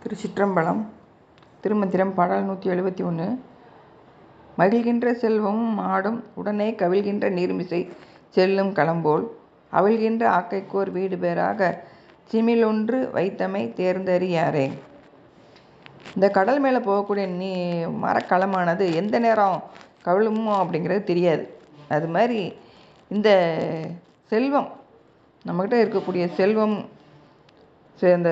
திருச்சிற்றம்பலம். திருமந்திரம் பாடல் 171. மகிழ்கின்ற செல்வமும் மாடும் உடனே கவிழ்கின்ற நீர்மிசை செல்லும் களம்போல் அவிழ்கின்ற ஆக்கைக்கோர் வீடு பேராக சிமிழொன்று வைத்தமை தேர்ந்தறியாரே. இந்த கடல் மேலே போகக்கூடிய மரக்களமானது எந்த நேரம் கவிழுமோ அப்படிங்கிறது தெரியாது. அது மாதிரி இந்த செல்வம், நம்மக்கிட்ட இருக்கக்கூடிய செல்வம், இந்த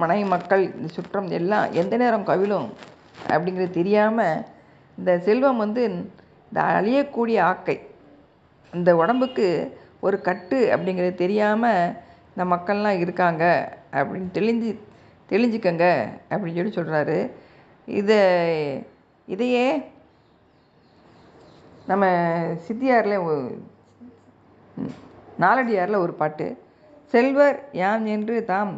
மனை மக்கள், இந்த சுற்றம் எல்லாம் எந்த நேரம் கவிழும் அப்படிங்கிறது தெரியாமல், இந்த செல்வம் இந்த அழியக்கூடிய ஆக்கை, இந்த உடம்புக்கு ஒரு கட்டு அப்படிங்கிறது தெரியாமல் இந்த மக்கள்லாம் இருக்காங்க அப்படின்னு தெளிஞ்சுக்கங்க அப்படின்னு சொல்கிறாரு. இதையே நம்ம சித்தியாரில் நாலடியாரில் ஒரு பாட்டு, செல்வர் யாம் என்று தாம்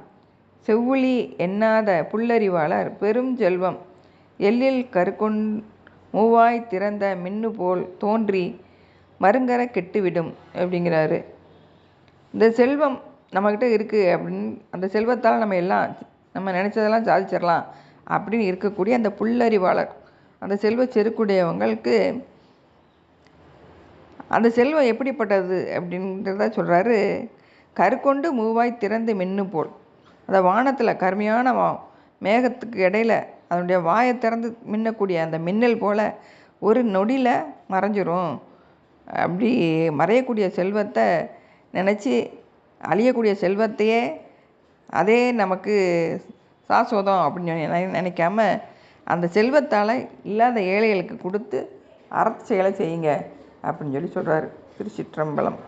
செவ்வுளி எண்ணாத புல்லறிவாளர் பெரும் செல்வம் எல்லில் கருக்கொண் மூவாய் திறந்த மின்னு போல் தோன்றி மருங்கர கெட்டுவிடும் அப்படிங்கிறாரு. இந்த செல்வம் நம்மக்கிட்ட இருக்குது அப்படின்னு, அந்த செல்வத்தால் நம்ம நினச்சதெல்லாம் சாதிச்சிடலாம் அப்படின்னு இருக்கக்கூடிய அந்த புல்லறிவாளர், அந்த செல்வ செருக்குடையவங்களுக்கு அந்த செல்வம் எப்படிப்பட்டது அப்படின்றத சொல்கிறாரு. கருக்கொண்டு மூவாய் திறந்து மின்னு போல், அந்த வானத்தில் கருமையான மேகத்துக்கு இடையில அதனுடைய வாயை திறந்து மின்னக்கூடிய அந்த மின்னல் போல் ஒரு நொடியில் மறைஞ்சிரும். அப்படி மறையக்கூடிய செல்வத்தை நினச்சி அழியக்கூடிய செல்வத்தையே அதே நமக்கு சாஸ்வதம் அப்படின்னு நினைக்காம அந்த செல்வத்தால் இல்லாத ஏழைகளுக்கு கொடுத்து அறச் செயலை செய்யுங்க அப்படின்னு சொல்கிறாரு. திருச்சிற்றம்பலம்.